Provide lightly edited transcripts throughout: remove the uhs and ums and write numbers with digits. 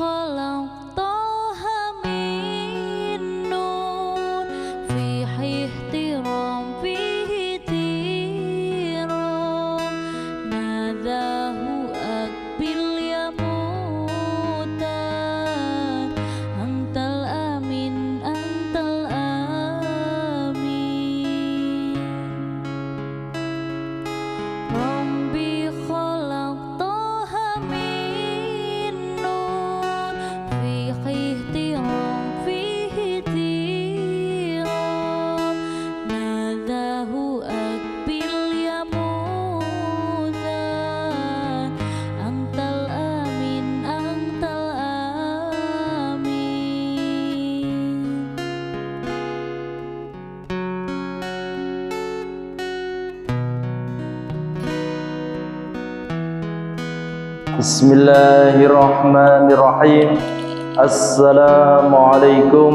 خلقتها من نور فيه احترام فيه احترام ناداه أقبل يا موتى أنت الأمين أنت الأمين ربي خلقتها من نور فيه احترام فيه احترام ناداه أقبل يا موسى أنت الأمين أنت الأمين Bismillahirrahmanirrahim. Assalamualaikum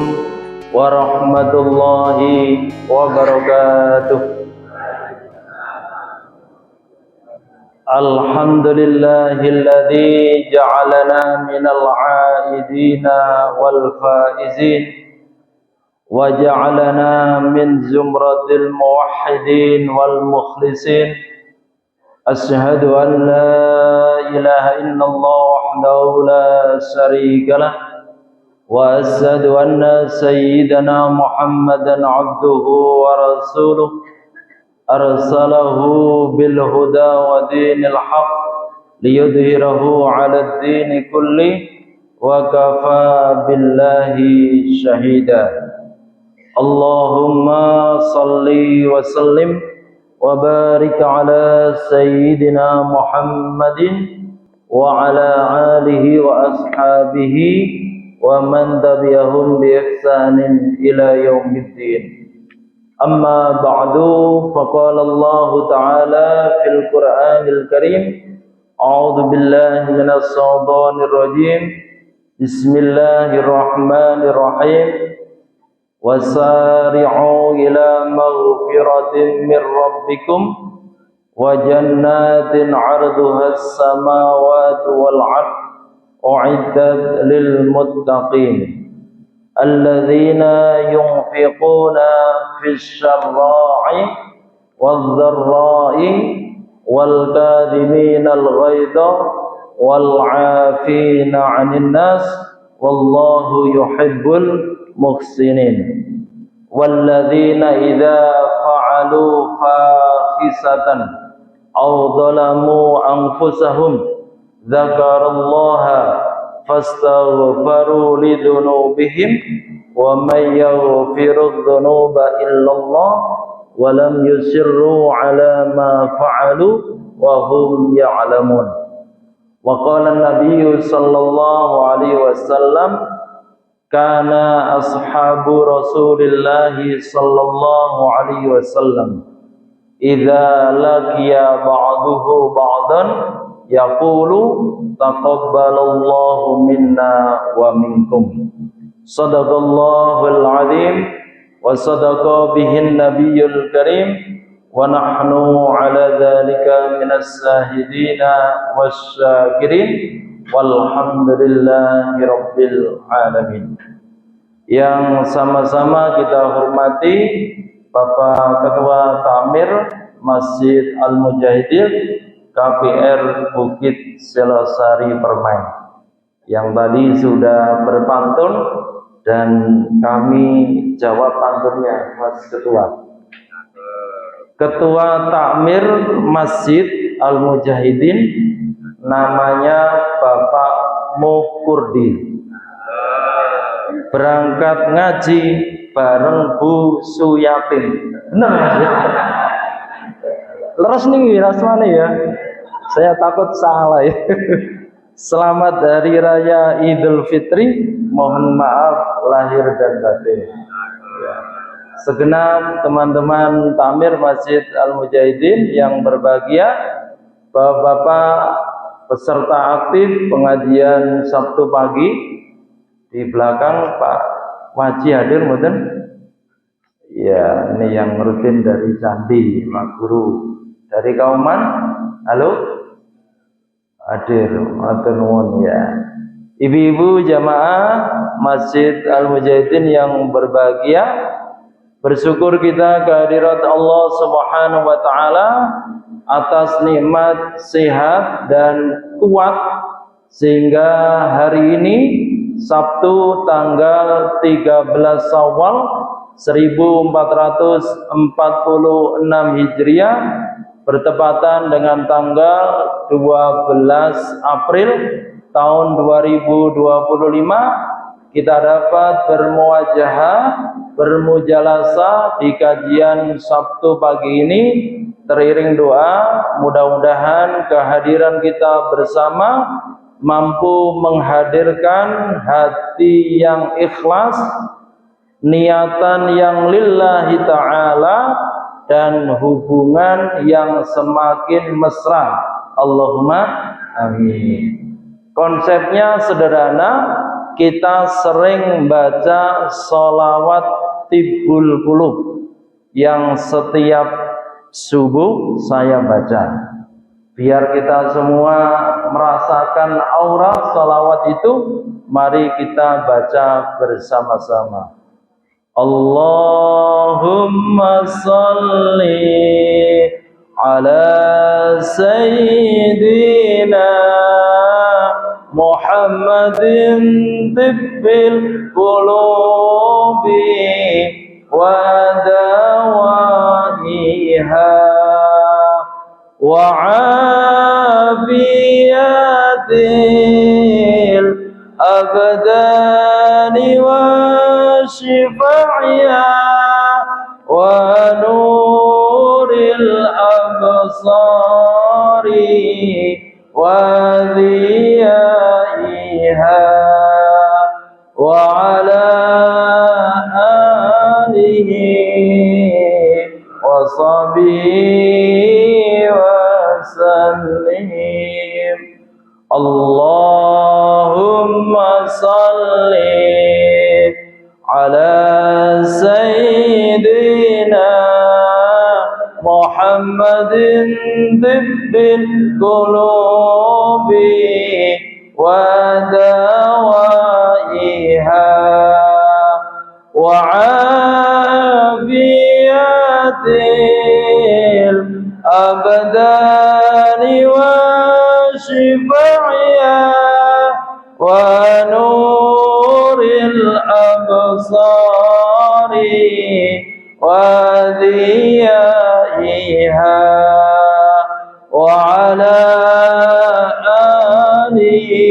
warahmatullahi wabarakatuh. Alhamdulillahilladzi ja'alana minal 'aidina wal faizin wa ja'alana min zumratil muwahhidin wal mukhlisin. Asyhadu an la ilaha illallah wahdahu la syarika lah wa asyhadu anna sayyidana Muhammadan abduhu wa rasuluh arsalahu bil huda wa dinil haq liyudhhirahu 'ala ad-din kulli wa kafa billahi syahida. Allahumma salli wa sallim wa barik ala sayyidina Muhammadin wa ala alihi wa ashabihi wa man tabi'ahum bi ihsanin ila yaumiddin. Amma ba'du, faqala Allah ta'ala fil Qur'anil Karim, a'udzu billahi minas shaitonir rajim. Bismillahirrahmanirrahim. Wasari'u ila maghfiratin min rabbikum wa jannatin 'arduha as-samawati wal 'ard u'iddat lil muttaqin alladzina yunfiquna fis syarra'i wadh dharra'i wal kadhimina al ghaidha wal 'afina 'anil nas wallahu yuhibbul muhsinin. Walladzina idza fa'alu fahisatan aw dhalamu anfusahum dzakarallaha fastaghfaru lidunubihim wa may yaghfiru dzunuba illallah wa lam yusirru ala ma fa'alu wa hum ya'lamun. Wa qala an-nabiy sallallahu alaihi wasallam kana ashabu Rasulillahi sallallahu alaihi wasallam idza laqiya ba'duhu ba'dan yaqulu taqabbalallahu minna wa minkum. Sadaqallahul azim wa sadaqa bihin nabiyyul karim wa nahnu ala dzalika minas shahidina wasyakirin. Walhamdulillahi rabbil alamin. Yang sama-sama kita hormati Bapak Ketua Takmir Masjid Al-Mujahidin KPR Bukit Selosari Permai yang tadi sudah berpantun dan kami jawab pantunnya, Mas Ketua. Ketua Takmir Masjid Al-Mujahidin namanya Bapak Mukurdi, berangkat ngaji bareng Bu Suyatin. Benar Mas ya? Leres nih rasanya ya. Saya takut salah ya. Selamat Hari Raya Idul Fitri. Mohon maaf lahir dan batin. Segenap teman-teman Takmir Masjid Al-Mujahidin yang berbahagia, Bapak-bapak peserta aktif pengajian Sabtu pagi, di belakang Pak Waji hadir mboten? Ya, ini yang rutin dari Candi, Pak Guru. Dari Kauman, halo? Hadir, matur nuwun ya. Ibu-ibu jamaah Masjid Al-Mujahidin yang berbahagia, bersyukur kita kehadirat Allah Subhanahu wa taala atas nikmat sehat dan kuat sehingga hari ini Sabtu tanggal 13 Syawal 1446 Hijriah bertepatan dengan tanggal 12 April tahun 2025 kita dapat bermuajahah, bermujalasah di kajian Sabtu pagi ini. Teriring doa, mudah-mudahan kehadiran kita bersama mampu menghadirkan hati yang ikhlas, niatan yang lillahi ta'ala, dan hubungan yang semakin mesra. Allahumma amin. Konsepnya sederhana, kita sering baca sholawat tibbul qulub yang setiap subuh saya baca. Biar kita semua merasakan aura sholawat itu, mari kita baca bersama-sama. Allahumma salli ala sayyidina Muhammadin tibbil qulubi wa dawaiha wa afiyatil abdani wa shifaiha wa nuril absari wa dhiyaiha wa ala alihi wa sahbihi wa sallim. Allahumma salli ala sayyidina Muhammadin tibbil qulubi wa dawaiha wa afiyatil abdani wa shifaiha wa nuril absari wa dhiyaiha wa ala alihi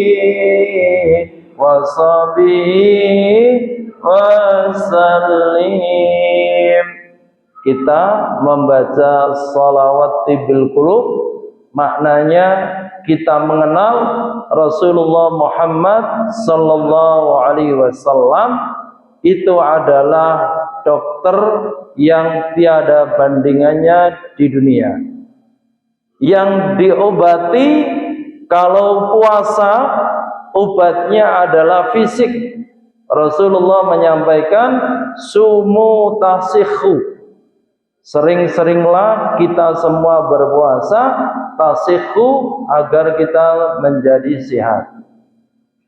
wa sahbihi wa sallim. Kita membaca sholawat tibbul qulub, maknanya kita mengenal Rasulullah Muhammad sallallahu alaihi wasallam itu adalah dokter yang tiada bandingannya di dunia. Yang diobati kalau puasa, obatnya adalah fisik. Rasulullah menyampaikan sumu tasihhu. Sering-seringlah kita semua berpuasa tasihhu agar kita menjadi sehat.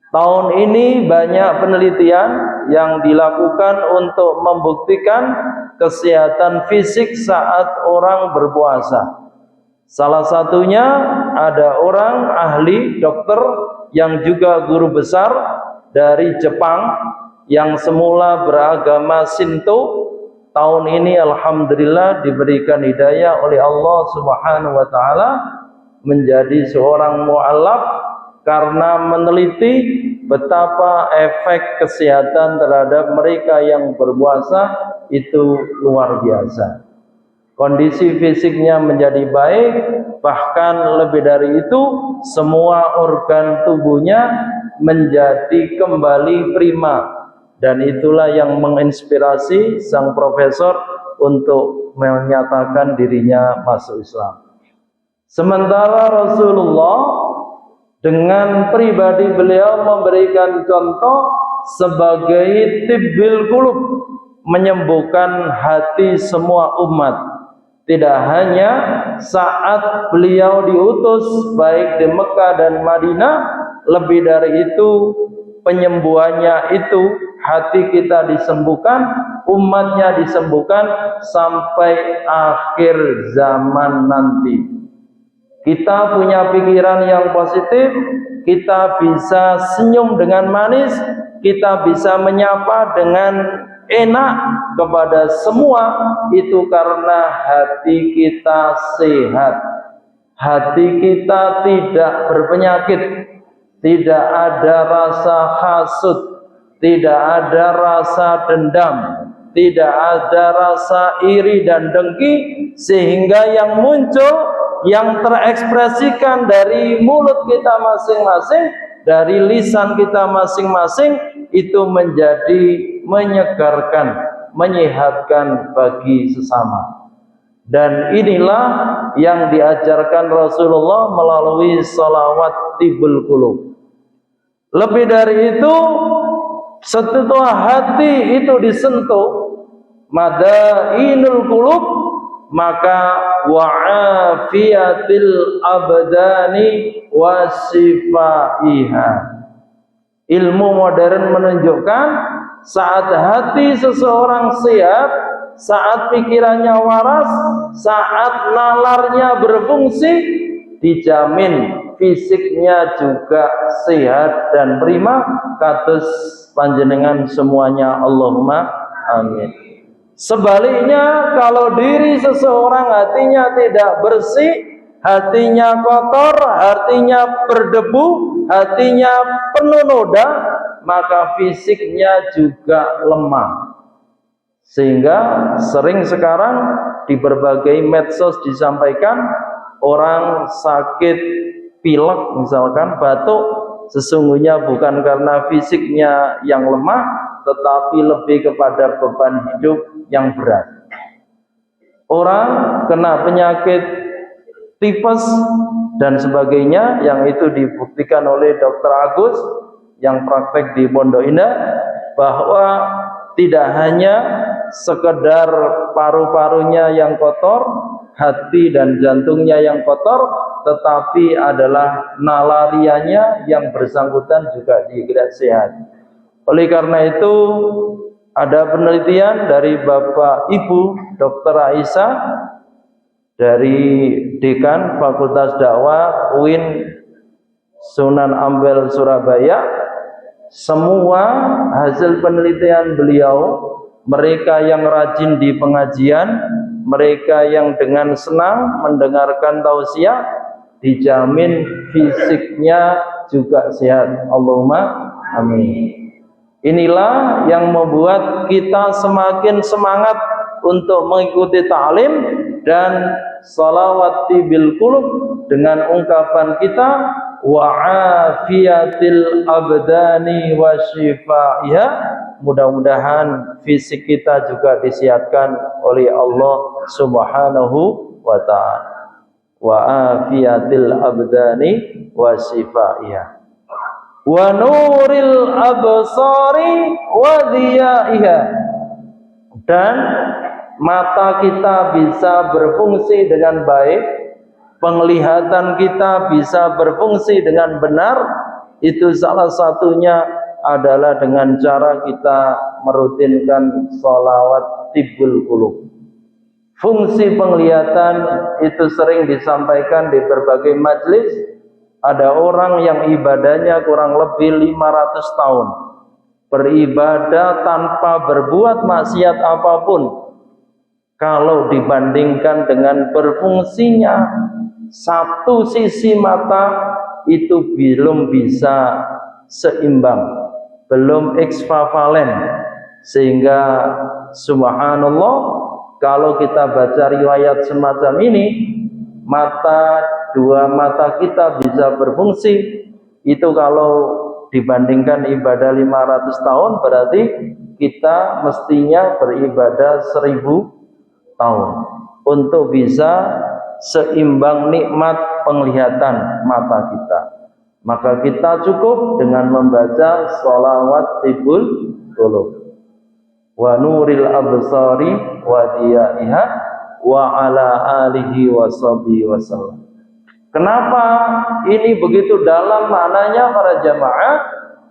Tahun ini banyak penelitian yang dilakukan untuk membuktikan kesehatan fisik saat orang berpuasa. Salah satunya ada orang ahli dokter yang juga guru besar dari Jepang yang semula beragama Shinto. Tahun ini alhamdulillah diberikan hidayah oleh Allah Subhanahu wa taala menjadi seorang mu'allaf karena meneliti betapa efek kesehatan terhadap mereka yang berpuasa itu luar biasa. Kondisi fisiknya menjadi baik, bahkan lebih dari itu semua organ tubuhnya menjadi kembali prima. Dan itulah yang menginspirasi sang profesor untuk menyatakan dirinya masuk Islam. Sementara Rasulullah dengan pribadi beliau memberikan contoh sebagai tibbil qulub, menyembuhkan hati semua umat. Tidak hanya saat beliau diutus baik di Mekah dan Madinah, lebih dari itu penyembuhannya itu hati kita disembuhkan, umatnya disembuhkan sampai akhir zaman nanti. Kita punya pikiran yang positif, kita bisa senyum dengan manis, kita bisa menyapa dengan enak kepada semua, itu karena hati kita sehat. Hati kita tidak berpenyakit, tidak ada rasa hasud, tidak ada rasa dendam, tidak ada rasa iri dan dengki, sehingga yang muncul, yang terekspresikan dari mulut kita masing-masing, dari lisan kita masing-masing, itu menjadi menyegarkan, menyehatkan bagi sesama. Dan inilah yang diajarkan Rasulullah melalui sholawat tibul qulub. Lebih dari itu, setelah hati itu disentuh madainul qulub, maka wa'afiyatil abdani wasifaiha. Ilmu modern menunjukkan saat hati seseorang sehat, saat pikirannya waras, saat nalarnya berfungsi, dijamin fisiknya juga sehat dan prima. Kados panjenengan semuanya, Allahumma amin. Sebaliknya, kalau diri seseorang hatinya tidak bersih, hatinya kotor, hatinya berdebu, hatinya penuh noda, maka fisiknya juga lemah. Sehingga sering sekarang di berbagai medsos disampaikan orang sakit pilek misalkan, batuk, sesungguhnya bukan karena fisiknya yang lemah, tetapi lebih kepada beban hidup yang berat. Orang kena penyakit tipes dan sebagainya, yang itu dibuktikan oleh Dr. Agus yang praktek di Pondok Indah, bahwa tidak hanya sekedar paru-parunya yang kotor, hati dan jantungnya yang kotor, tetapi adalah nalarianya yang bersangkutan juga tidak sehat. Oleh karena itu, ada penelitian dari Bapak Ibu Dr. Aisyah dari Dekan Fakultas Dakwah UIN Sunan Ampel Surabaya. Semua hasil penelitian beliau, mereka yang rajin di pengajian, mereka yang dengan senang mendengarkan tausiah, dijamin fisiknya juga sehat. Allahumma amin. Inilah yang membuat kita semakin semangat untuk mengikuti ta'lim dan sholawat bil qulub dengan ungkapan kita wa'afiyatil abdani wa shifaiha. Mudah-mudahan fisik kita juga disihatkan oleh Allah Subhanahu wa ta'ala. Wa'afiyatil abdani wa shifaiha wa nuril absari wa dhiyaiha. Dan mata kita bisa berfungsi dengan baik, penglihatan kita bisa berfungsi dengan benar. Itu salah satunya adalah dengan cara kita merutinkan sholawat tibul qulub. Fungsi penglihatan itu sering disampaikan di berbagai majelis. Ada orang yang ibadahnya kurang lebih 500 tahun, beribadah tanpa berbuat maksiat apapun. Kalau dibandingkan dengan berfungsinya satu sisi mata, itu belum bisa seimbang, belum ekvivalen. Sehingga subhanallah, kalau kita baca riwayat semacam ini, dua mata kita bisa berfungsi. Itu kalau dibandingkan ibadah 500 tahun, berarti kita mestinya beribadah 1000 tahun untuk bisa seimbang nikmat penglihatan mata kita. Maka kita cukup dengan membaca sholawat tibul qulub wa nuril absari wa diyaiha wa ala alihi wa sahbihi wasallam. Kenapa ini begitu dalam maknanya para jamaah?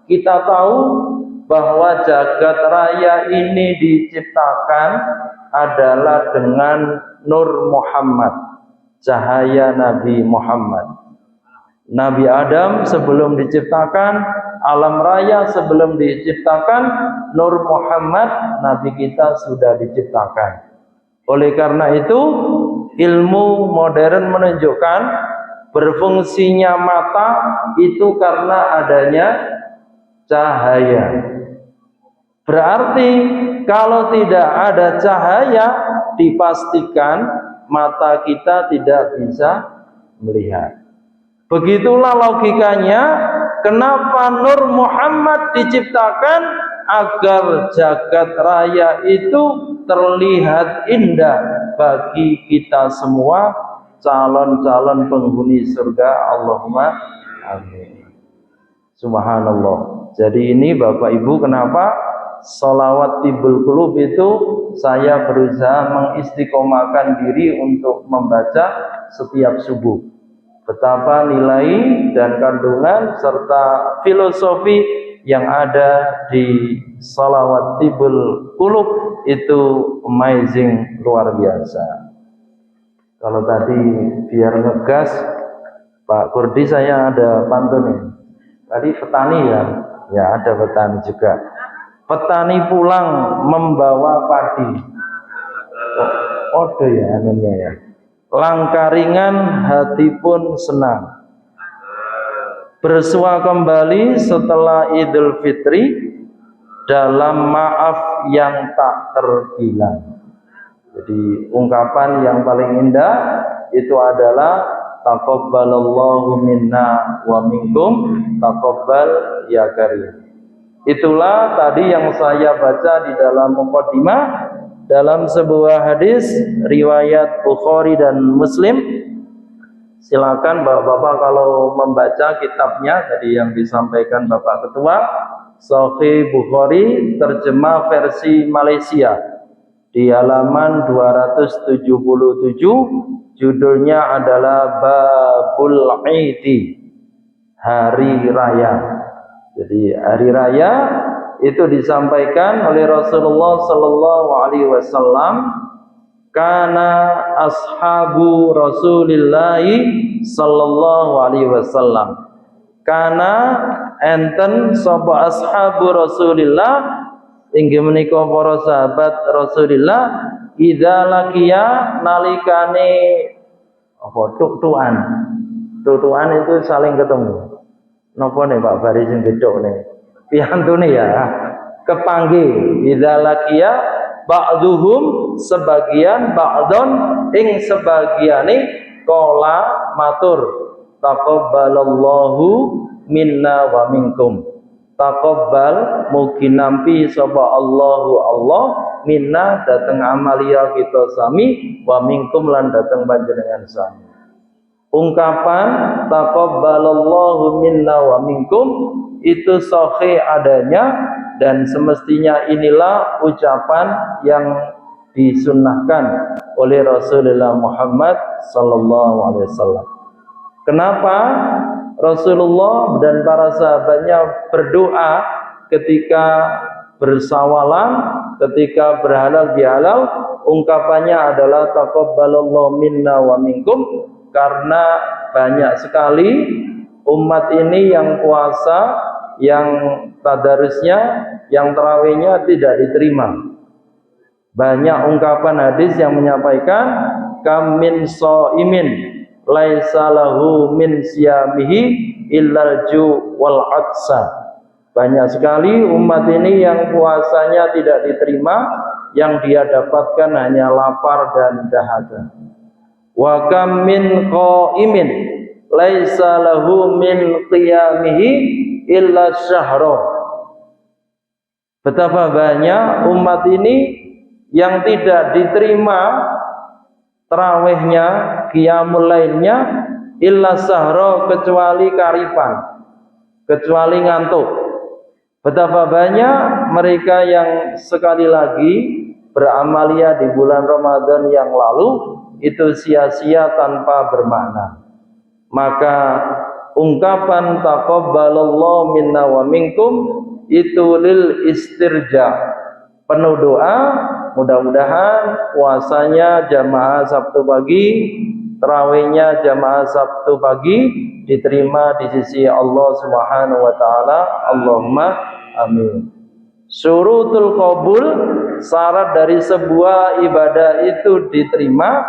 Kita tahu bahwa jagat raya ini diciptakan adalah dengan nur Muhammad, cahaya Nabi Muhammad. Nabi Adam sebelum diciptakan, alam raya sebelum diciptakan, nur Muhammad Nabi kita sudah diciptakan. Oleh karena itu, ilmu modern menunjukkan berfungsinya mata itu karena adanya cahaya. Berarti kalau tidak ada cahaya, dipastikan mata kita tidak bisa melihat. Begitulah logikanya, kenapa Nur Muhammad diciptakan agar jagat raya itu terlihat indah bagi kita semua calon-calon penghuni surga. Allahumma amin. Subhanallah. Jadi ini Bapak Ibu, kenapa sholawat tibul qulub itu saya berusaha mengistiqomahkan diri untuk membaca setiap subuh. Betapa nilai dan kandungan serta filosofi yang ada di sholawat tibul qulub itu amazing, luar biasa. Kalau tadi biar ngegas Pak Kurdi, saya ada pantun. Tadi petani ya ada petani juga. Petani pulang membawa padi. Oh ya anunya ya. Langkah ringan hati pun senang. Bersua kembali setelah Idul Fitri dalam maaf yang tak terbilang. Jadi ungkapan yang paling indah itu adalah taqabbalallahu minna wa minkum taqabbal ya karim. Itulah tadi yang saya baca di dalam muqaddimah dalam sebuah hadis riwayat Bukhari dan Muslim. Silakan Bapak-bapak kalau membaca kitabnya tadi yang disampaikan Bapak Ketua, Sahih Bukhari terjemah versi Malaysia di halaman 277, judulnya adalah Babul Aidi, hari raya. Jadi hari raya itu disampaikan oleh Rasulullah sallallahu alaihi wasallam, kana ashabu Rasulillahi sallallahu alaihi wasallam. Kana enten sapa ashabu Rasulillah inggih menika para sahabat Rasulillah idza laqiya nalikane apa tutuan itu saling ketemu. Napa nih Pak Baris sing gedhok nih? Piyantune ya. Kepanggih idza laqiya ba'duhum sebagian ba'don ing sebagiane qala matur taqabbalallahu minna wa minkum. Taqabbal mugi nampi sapa Allahu Allah minna dateng amalia kita sami wa minkum lan dateng panjenengan sami. Ungkapan taqabbalallahu minna wa minkum itu sahih adanya dan semestinya inilah ucapan yang disunnahkan oleh Rasulullah Muhammad sallallahu alaihi wasallam. Kenapa Rasulullah dan para sahabatnya berdoa ketika bersawalan, ketika berhalal bihalal, ungkapannya adalah taqabbalallahu minna wa minkum, karena banyak sekali umat ini yang puasa, yang tadarusnya, yang tarawihnya tidak diterima. Banyak ungkapan hadis yang menyampaikan kam min shaimin laisa lahu min siyamihi illal ju wal atsa. Banyak sekali umat ini yang puasanya tidak diterima, yang dia dapatkan hanya lapar dan dahaga. Wa kam min qaimin laisa lahu min qiyamihi illa syahra. Betapa banyak umat ini yang tidak diterima tarawihnya, qiyamul lailnya illa syahra, kecuali karipan, kecuali ngantuk. Betapa banyak mereka yang sekali lagi beramalia di bulan Ramadan yang lalu itu sia-sia tanpa bermakna. Maka ungkapan taqabbalallahu minna wa minkum itu lil istirja, penuh doa, mudah-mudahan puasanya jamaah Sabtu pagi, tarawihnya jamaah Sabtu pagi diterima di sisi Allah Subhanahu wa taala. Allahumma amin. Syurutul qabul, syarat dari sebuah ibadah itu diterima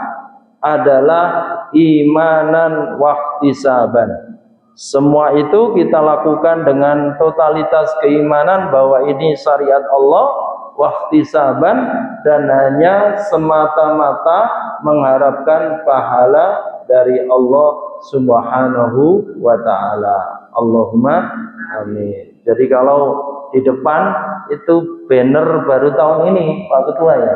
adalah imanan wahtisaban. Semua itu kita lakukan dengan totalitas keimanan bahwa ini syariat Allah, wahtisaban, dan hanya semata-mata mengharapkan pahala dari Allah Subhanahu wa taala. Allahumma amin. Jadi kalau di depan itu banner baru tahun ini Pak Ketua ya,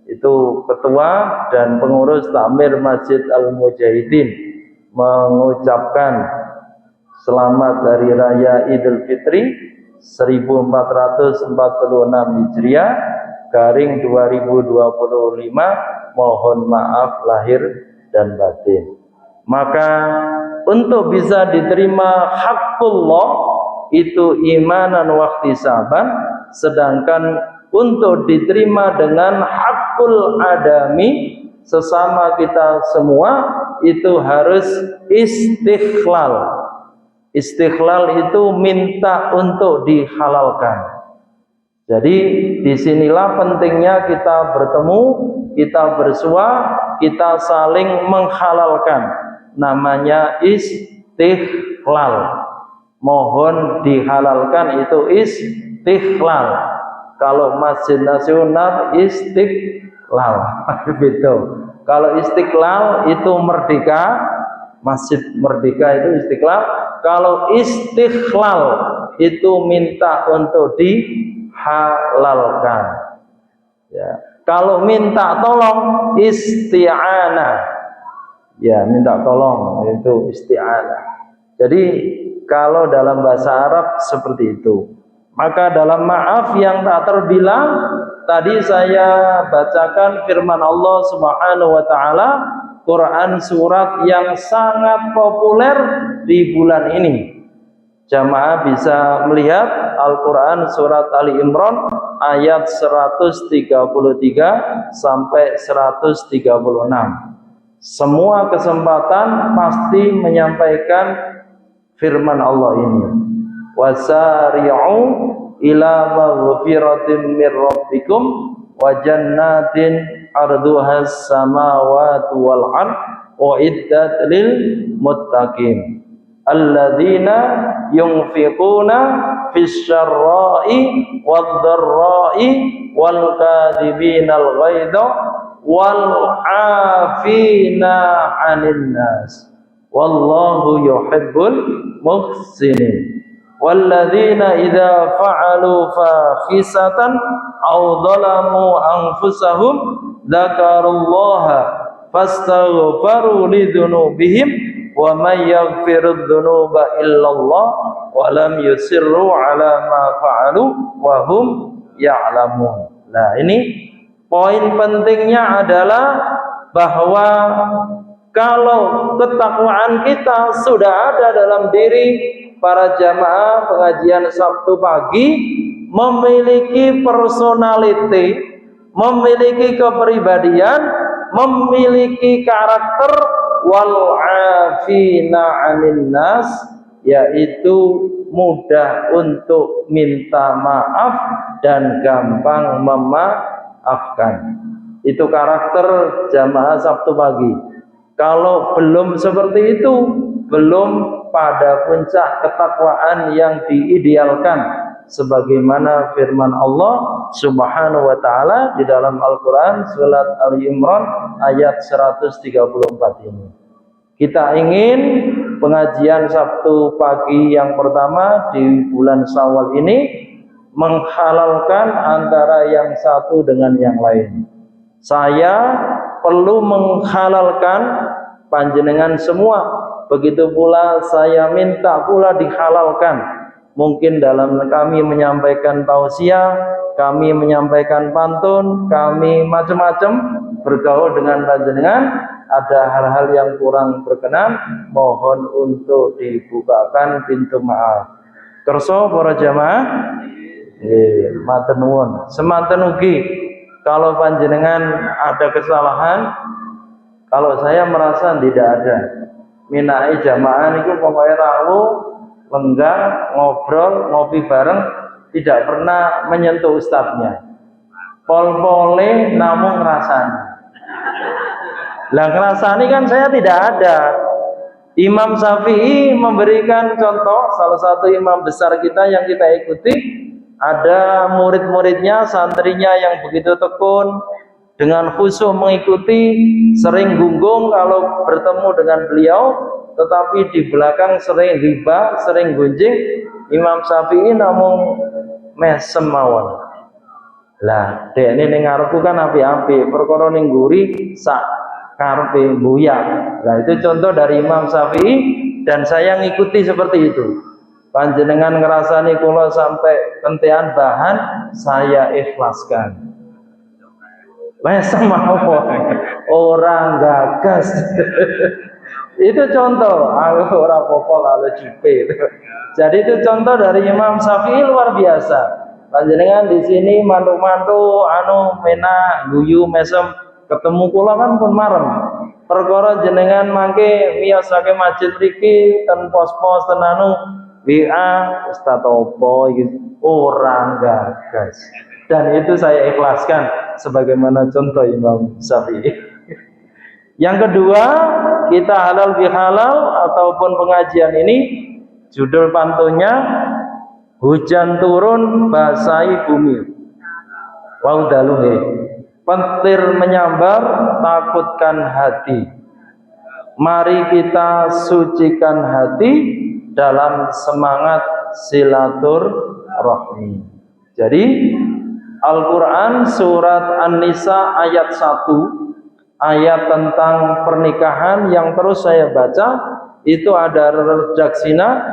itu ketua dan pengurus takmir Masjid Al-Mujahidin mengucapkan selamat Hari Raya Idul Fitri 1446 Hijriah garing 2025. Mohon maaf lahir dan batin. Maka untuk bisa diterima haqqullah itu imanan wahtisaban, sedangkan untuk diterima dengan hakul adami, sesama kita semua, itu harus istikhlal. Istikhlal itu minta untuk dihalalkan. Jadi disinilah pentingnya kita bertemu, kita bersua, kita saling menghalalkan. Namanya istikhlal. Mohon dihalalkan itu istikhlal. Kalau Masjid Nasional istiqlal. Betul. Kalau istiqlal itu merdeka, Masjid Merdeka itu istiqlal. Kalau istikhlal itu minta untuk dihalalkan. Ya. Kalau minta tolong isti'anah. Ya, minta tolong itu isti'anah. Jadi kalau dalam bahasa Arab seperti itu. Maka dalam maaf yang tak terbilang, tadi saya bacakan firman Allah Subhanahu wa taala, Quran surat yang sangat populer di bulan ini. Jamaah bisa melihat Al-Quran surat Ali Imran ayat 133 sampai 136. Semua kesempatan pasti menyampaikan firman Allah ini. Wasari'u ila maghfiratin mir rabbikum wa jannatin arduhas samawati wal ard uiddat lil muttaqin alladzina yunfiquna fis syarra'i wad dharra'i wal kadhibinal ghaidha wal 'afina 'anil nas wallahu yuhibbul muhsinin. Walladzina idza fa'alu fakhisatan aw dhalamu anfusahum dzakarullaha fastaghfaru lidzunubihim wa may yaghfirudz dzunuba illallah wa lam yusirru ala ma fa'alu wa hum ya'lamun. Nah, ini poin pentingnya adalah bahwa kalau ketakwaan kita sudah ada dalam diri para jamaah pengajian Sabtu pagi, memiliki personality, memiliki kepribadian, memiliki karakter wal afina 'anil nas, yaitu mudah untuk minta maaf dan gampang memaafkan. Itu karakter jamaah Sabtu pagi. Kalau belum seperti itu, belum pada puncak ketakwaan yang diidealkan sebagaimana firman Allah Subhanahu wa taala di dalam Al-Qur'an surat Ali Imran ayat 134 ini. Kita ingin pengajian Sabtu pagi yang pertama di bulan Syawal ini menghalalkan antara yang satu dengan yang lain. Saya perlu menghalalkan panjenengan semua. Begitu pula saya minta pula dihalalkan. Mungkin dalam kami menyampaikan tausiah, kami menyampaikan pantun, kami macam-macam bergaul dengan panjenengan, ada hal-hal yang kurang berkenan, mohon untuk dibukakan pintu maaf. Kerso para jamaah, matur nuwun. Semanten ugi kalau panjenengan ada kesalahan, kalau saya merasa tidak ada. Minai jamaah niku pokoke rawuh, lenggang, ngobrol, ngopi bareng, tidak pernah menyentuh ustadznya. Pol-pole namun ngrasani. Lah ngrasani kan saya tidak ada. Imam Syafi'i memberikan contoh, salah satu imam besar kita yang kita ikuti, ada murid-muridnya, santrinya yang begitu tekun, dengan khusyuk mengikuti, sering gunggung kalau bertemu dengan beliau, tetapi di belakang sering riba, sering gunjing. Imam Syafi'i namun mesem mawon. Lah, dek ini ngarepku kan api-api, perkara ning nguri sak karepe buya. Nah, itu contoh dari Imam Syafi'i dan saya ngikuti seperti itu. Panjenengan ngerasani kula sampai kentean bahan, saya ikhlaskan. Mesem mawon, orang gagas. Itu contoh, ora apa-apa kalau jupe. Jadi itu contoh dari Imam Syafi'i luar biasa. Panjenengan di sini mantu-mantu mena guyu mesem ketemu kula kan pun marem. Perkara jenengan mangke miyosake masjid mriki ten pos-pos ten WA Ustaz opo iki orang gagas. Dan itu saya ikhlaskan sebagaimana contoh Imam Syafi'i. Yang kedua, kita halal bihalal ataupun pengajian ini judul pantunnya hujan turun basahi bumi. Wau daluhe. Petir menyambar takutkan hati. Mari kita sucikan hati dalam semangat silaturahmi. Jadi Al-Quran surat An-Nisa ayat 1, ayat tentang pernikahan yang terus saya baca, itu ada redaksina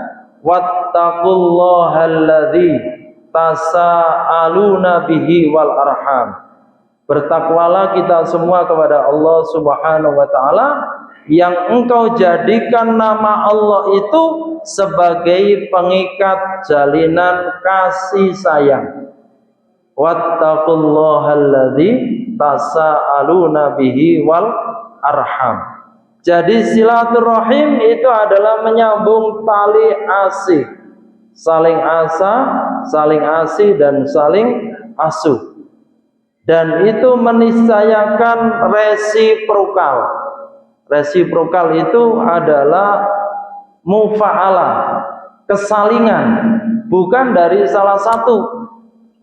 wattaqullahalladzi tasaaluna bihi wal arham. Bertakwalah kita semua kepada Allah Subhanahu wa taala yang engkau jadikan nama Allah itu sebagai pengikat jalinan kasih sayang. Wattaqullahalladzi tasaaluna bihi wal arham. Jadi silaturahim itu adalah menyambung tali asih, saling asa, saling asih dan saling asuh. Dan itu meniscayakan resiprokal. Resiprokal itu adalah mufa'alah, kesalingan, bukan dari salah satu.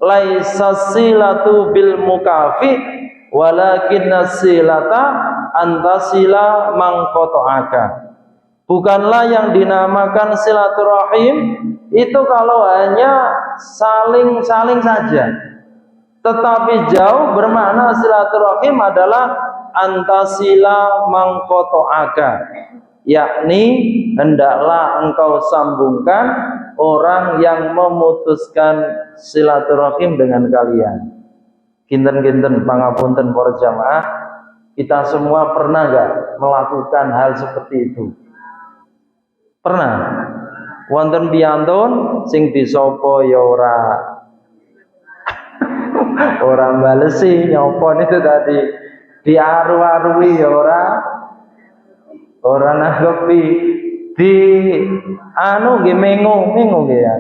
Laisa silatu bil mukafi walakinna silata antasila mangqata'aka. Bukanlah yang dinamakan silaturahim itu kalau hanya saling saja. Tetapi jauh bermakna silaturahim adalah antasila mangqata'aka, yakni hendaklah engkau sambungkan orang yang memutuskan silaturahim dengan kalian. Kinten-kinten pangapunten para jamaah, kita semua pernah gak melakukan hal seperti itu? Pernah. Wonten piyantun sing disapa ya ora balesi nyopon itu tadi, diaru-arui ya ora nanggepi, di nggih mengo nggih ya.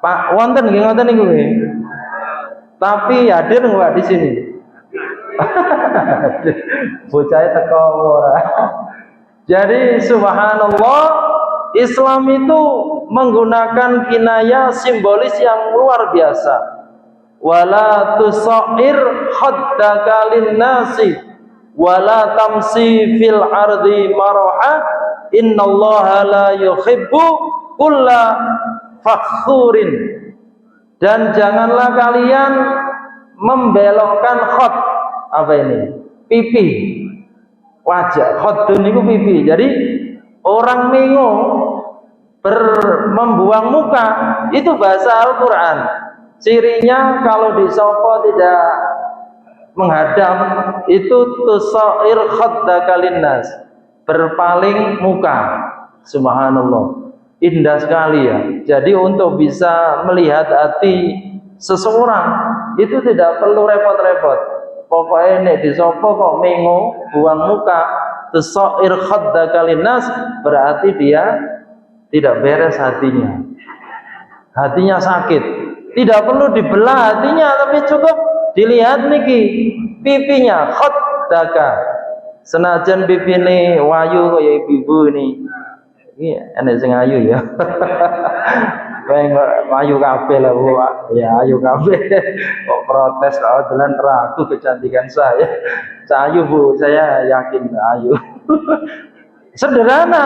Pak wonten nggih ngoten niku nggih. Tapi hadir enggak di sini? Bocahnya teko ora. Jadi subhanallah, Islam itu menggunakan kinayah simbolis yang luar biasa. Wala tusair haddaka linnasi wala tamsi fil ardi maraha innallaha la yuhibbu kulla fakhsurin. Dan janganlah kalian membelokkan khot, apa ini? Pipi. Wajah khotun itu pipi. Jadi orang mengo membuang muka itu bahasa Al-Qur'an. Cirinya kalau disopo tidak menghadap itu tusair khaddaka linnas, berpaling muka. Subhanallah, indah sekali ya. Jadi untuk bisa melihat hati seseorang itu tidak perlu repot-repot. Pokoknya nek disopo kok mengo buang muka, tusair khaddaka linnas, berarti dia tidak beres hatinya. Hatinya sakit. Tidak perlu dibelah hatinya, tapi cukup dilihat niki pipinya khaddaka. Senajan pipine wayu kaya ibu ini. Iya, enek sing ayu ya. Weng ayu kabeh lah, Bu. Ya ayu kabeh. Kok protes kok dolan ragu kecantikan saya. Saya ayu, Bu. Saya yakin ayu. Sederhana,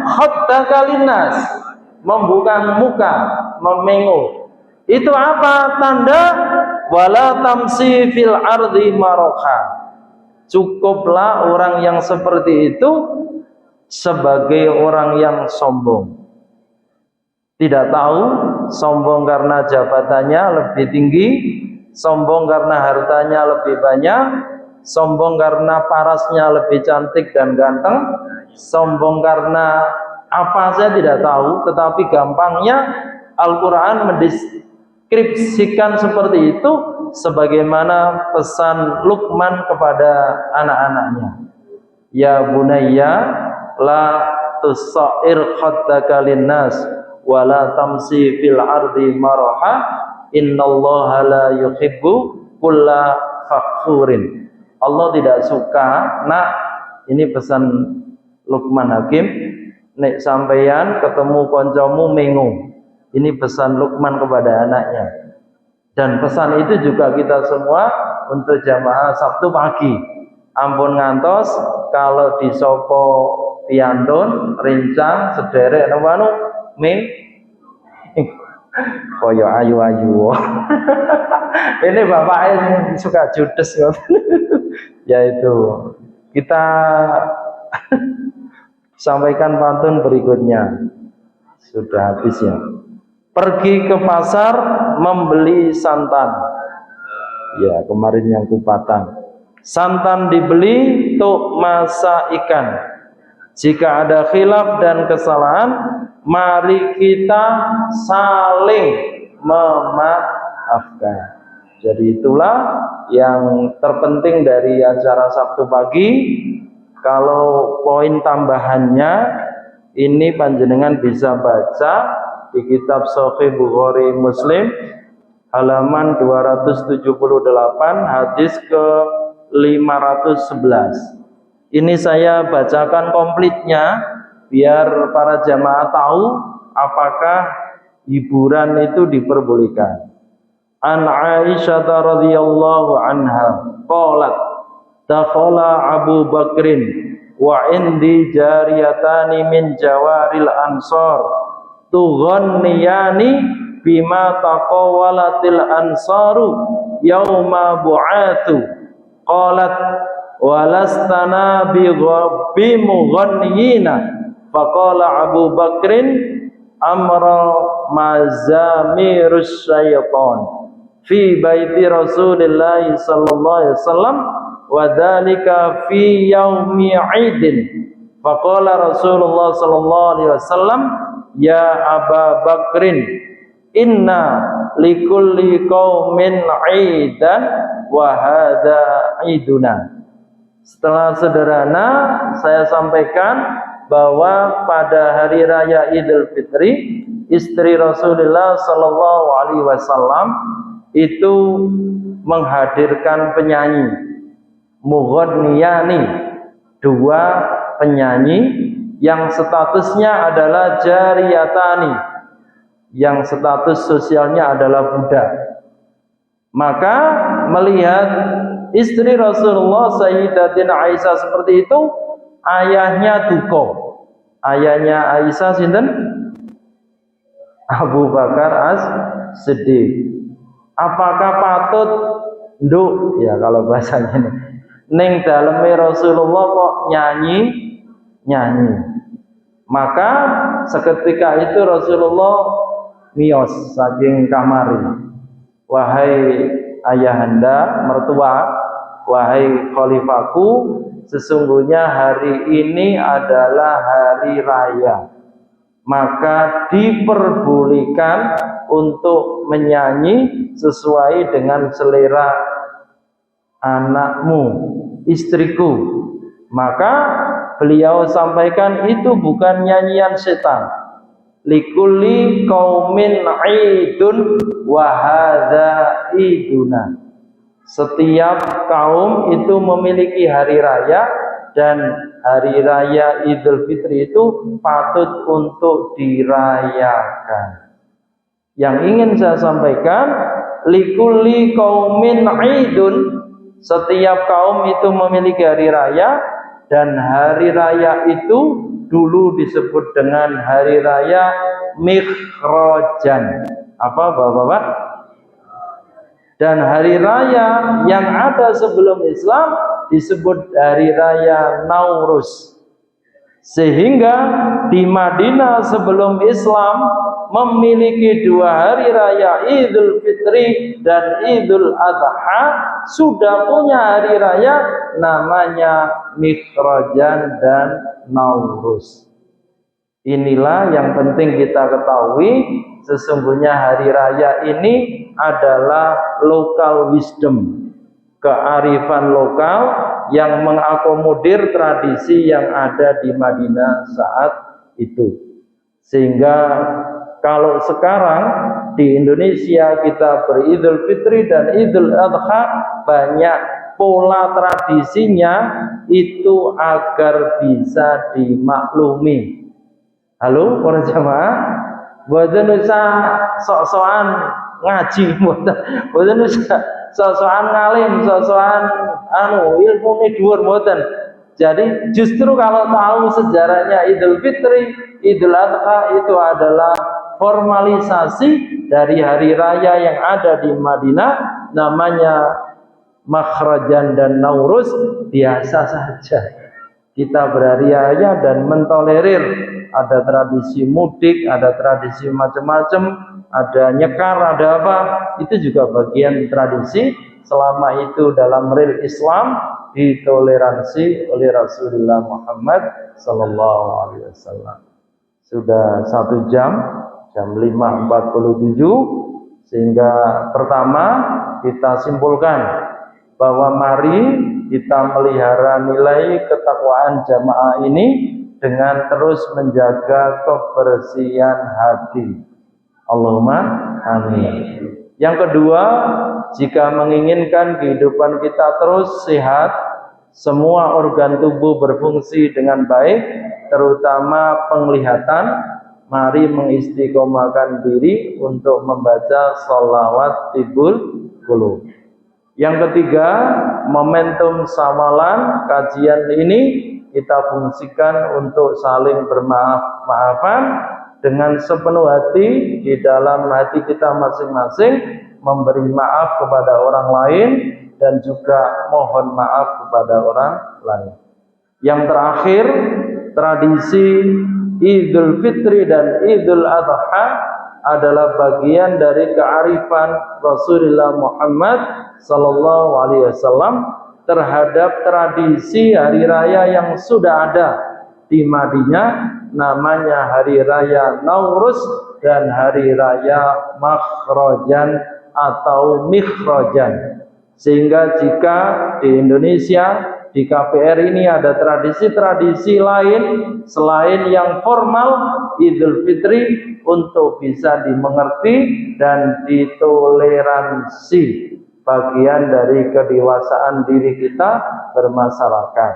khaddaka linnas, membuka muka, memengu. Itu apa? Tanda wala tamsi fil ardi maroha. Cukuplah orang yang seperti itu sebagai orang yang sombong. Tidak tahu, sombong karena jabatannya lebih tinggi, sombong karena hartanya lebih banyak, sombong karena parasnya lebih cantik dan ganteng, sombong karena apa saya tidak tahu, tetapi gampangnya Al-Quran mendeskripsikan seperti itu sebagaimana pesan Luqman kepada anak-anaknya. Ya bunayya la tusair khaddaka linnas wa la tamsi fil ardi maraha innallaha la yuhibbu kulla fakhurin. Allah tidak suka, nak, ini pesan Luqman Hakim, nek sampeyan ketemu koncomu mengu. Ini pesan Luqman kepada anaknya. Dan pesan itu juga kita semua untuk jamaah Sabtu pagi. Ampun ngantos kalau disopo piantun, rincang, sederek napa ming koyo ayu-ayu. Ini bapaknya suka judes yaitu kita sampaikan pantun berikutnya. Sudah habis ya. Pergi ke pasar membeli santan. Ya, kemarin yang kupatang. Santan dibeli untuk masak ikan. Jika ada khilaf dan kesalahan, mari kita saling memaafkan. Jadi itulah yang terpenting dari acara Sabtu pagi. Kalau poin tambahannya ini panjenengan bisa baca di kitab Sahih Bukhari Muslim halaman 278 hadis ke 511. Ini saya bacakan komplitnya biar para jamaah tahu apakah hiburan itu diperbolehkan. An Aisyah radhiyallahu anha qalat dakhala Abu Bakrin wa indi jariyatani min jawaril ansar tughanniyani bima taqawalatil ansaru yauma bu'atu qalat walastana bi mughanniyina faqala Abu Bakrin amra mazamirus syaitan fi baiti Rasulillah sallallahu alaihi wasallam wa dzalika fi yaumi 'idin faqala Rasulullah sallallahu alaihi wasallam ya Aba Bakrin inna likulli qaumin 'idan wa hadza 'iduna. Setelah sederhana saya sampaikan bahwa pada hari raya Idul Fitri istri Rasulullah sallallahu alaihi wasallam itu menghadirkan penyanyi mughanniyani, dua penyanyi yang statusnya adalah jariyatani, yang status sosialnya adalah budak. Maka melihat istri Rasulullah Sayyidatina Aisyah seperti itu, ayahnya duka. Ayahnya Aisyah sinten? Abu Bakar As-Siddiq. Apakah patut nduk ya kalau bahasanya ini ning daleme Rasulullah kok nyanyi? Maka seketika itu Rasulullah miyos saking kamari. Wahai ayahanda mertua, wahai khalifahku, sesungguhnya hari ini adalah hari raya, maka diperbolehkan untuk menyanyi sesuai dengan selera anakmu, istriku. Maka beliau sampaikan itu bukan nyanyian setan. Likulli qaumin idun wa hadza iduna. Setiap kaum itu memiliki hari raya, dan hari raya Idul Fitri itu patut untuk dirayakan. Yang ingin saya sampaikan, likulli qaumin idun, setiap kaum itu memiliki hari raya, dan hari raya itu dulu disebut dengan hari raya Mikhrajan. Apa Bapak-bapak? Dan hari raya yang ada sebelum Islam disebut hari raya Nauruz. Sehingga di Madinah sebelum Islam memiliki dua hari raya, Idul Fitri dan Idul Adha, sudah punya hari raya namanya Mikhrajan dan Nauruz. Inilah yang penting kita ketahui, sesungguhnya hari raya ini adalah local wisdom, kearifan lokal yang mengakomodir tradisi yang ada di Madinah saat itu. Sehingga kalau sekarang di Indonesia kita beridul Fitri dan Idul Adha, banyak pola tradisinya itu agar bisa dimaklumi. Halo para jamaah, mboten usah sok-sokan ngaji, mboten usah sok-sokan ngalim, sok-sokan ilmune dhuwur mboten. Jadi justru kalau tahu sejarahnya Idul Fitri, Idul Adha itu adalah formalisasi dari hari raya yang ada di Madinah, namanya Makhrajan dan Nauruz. Biasa saja kita berhari raya dan mentolerir. Ada tradisi mudik, ada tradisi macam-macam, ada nyekar, ada apa, itu juga bagian tradisi, selama itu dalam real Islam ditoleransi oleh Rasulullah Muhammad sallallahu alaihi wasallam. Sudah 1 jam 5:47, sehingga pertama kita simpulkan bahwa mari kita melihara nilai ketakwaan jamaah ini dengan terus menjaga kebersihan hati. Allahumma amin. Yang kedua, jika menginginkan kehidupan kita terus sehat, semua organ tubuh berfungsi dengan baik, terutama penglihatan, mari mengistiqomahkan diri untuk membaca sholawat tibul qulub. Yang ketiga, momentum sawalan kajian ini kita fungsikan untuk saling bermaaf-maafan dengan sepenuh hati di dalam hati kita masing-masing, memberi maaf kepada orang lain dan juga mohon maaf kepada orang lain. Yang terakhir, tradisi Idul Fitri dan Idul Adha adalah bagian dari kearifan Rasulullah Muhammad sallallahu alaihi wasallam terhadap tradisi hari raya yang sudah ada di Madinah, namanya hari raya Nauruz dan hari raya Makhrajan atau Mikhrajan. Sehingga jika di Indonesia, di KPR ini ada tradisi-tradisi lain selain yang formal Idul Fitri untuk bisa dimengerti dan ditoleransi, bagian dari kedewasaan diri kita bermasyarakat.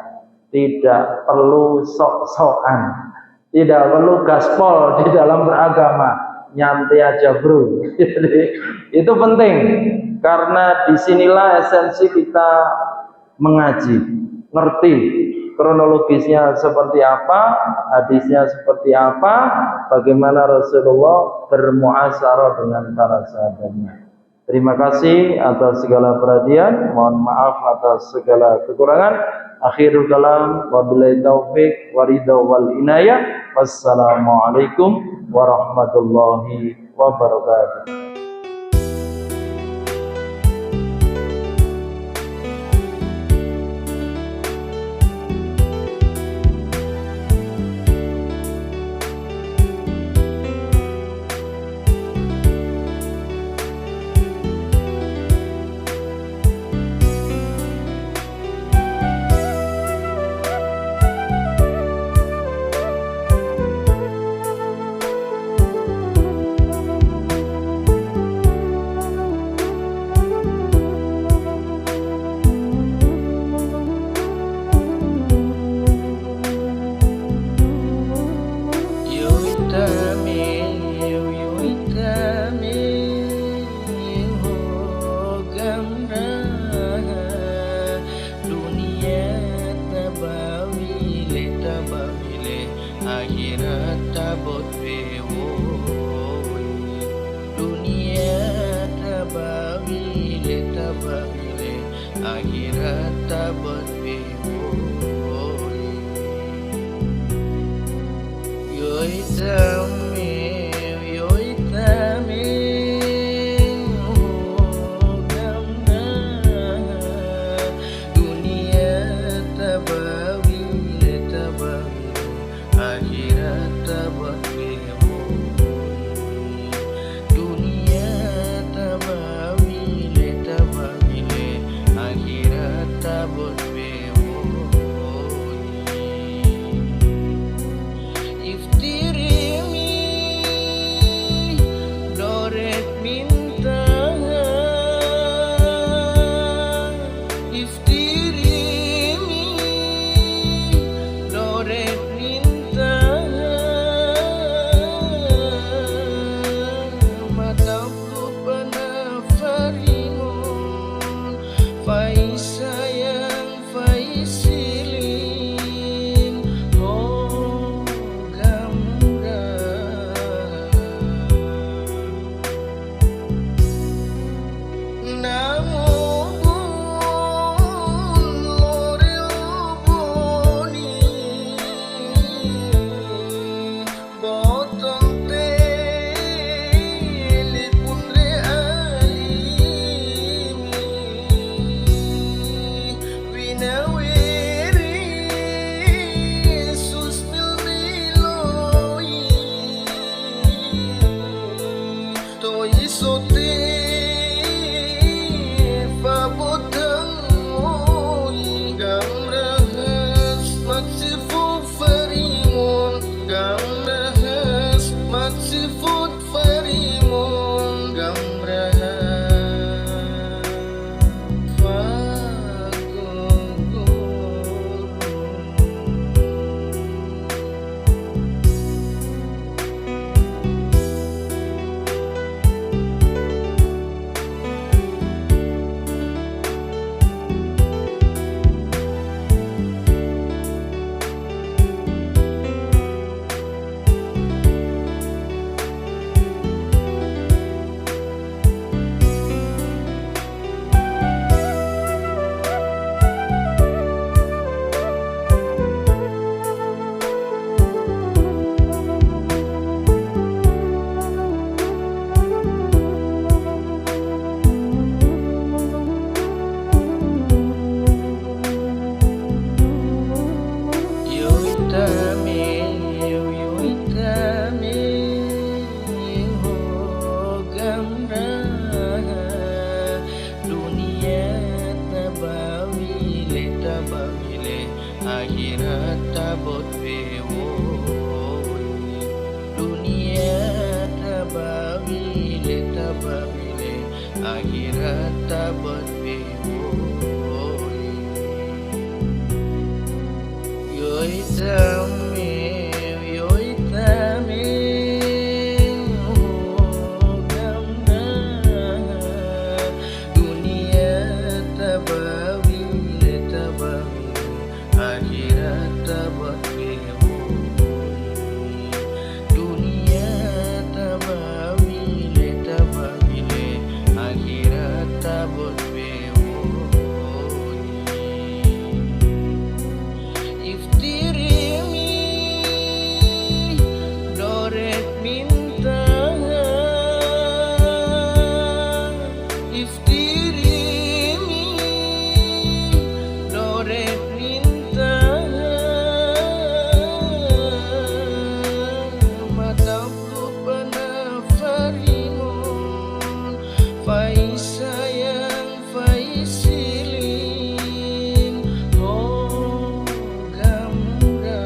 Tidak perlu sok-sokan, tidak perlu gaspol di dalam beragama, nyantai aja bro. Itu penting, karena disinilah esensi kita mengaji, ngerti kronologisnya seperti apa, hadisnya seperti apa, bagaimana Rasulullah bermuasyarah dengan para sahabatnya. Terima kasih atas segala perhatian, mohon maaf atas segala kekurangan. Akhirul kalam, wabillahi taufik waridha wal inayah. Wassalamualaikum warahmatullahi wabarakatuh. akhirat tabat yoi tame gamna dunia tabawile akhirat tabat dunia tabawile akhirat tabat iftirimi doret minta iftirimi doret minta mataku penafarimun faiz sayang faiz silin oh akhirat tabot dunia tabawile akhirat tabot yoi tame gamna dunia tabawile akhirat tabat dunia tabawile akhirat tabat iftirimi doret minta iftirimi doret minta mataku penafarimun faiz sayang faiz silin oh gamrahan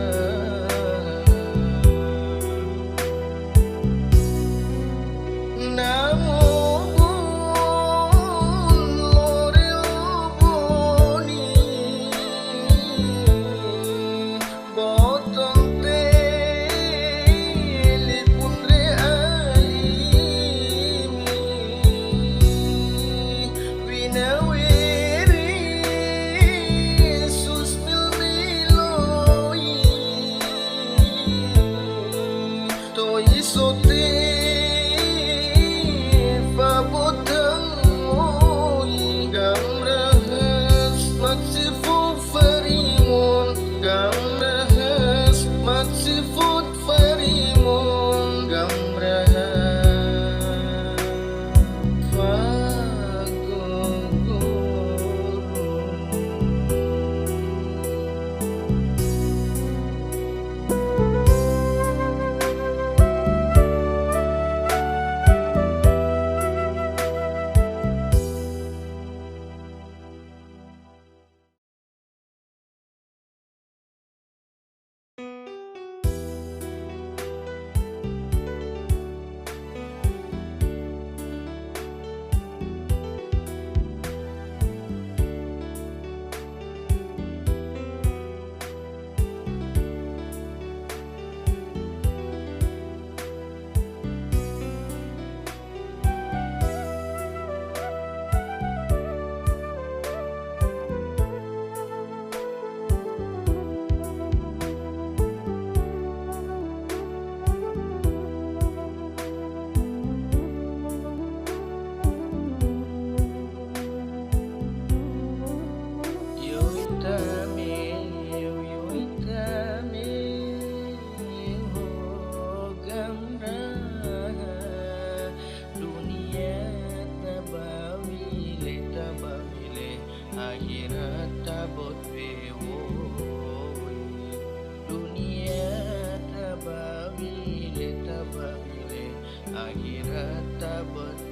akhirat tabat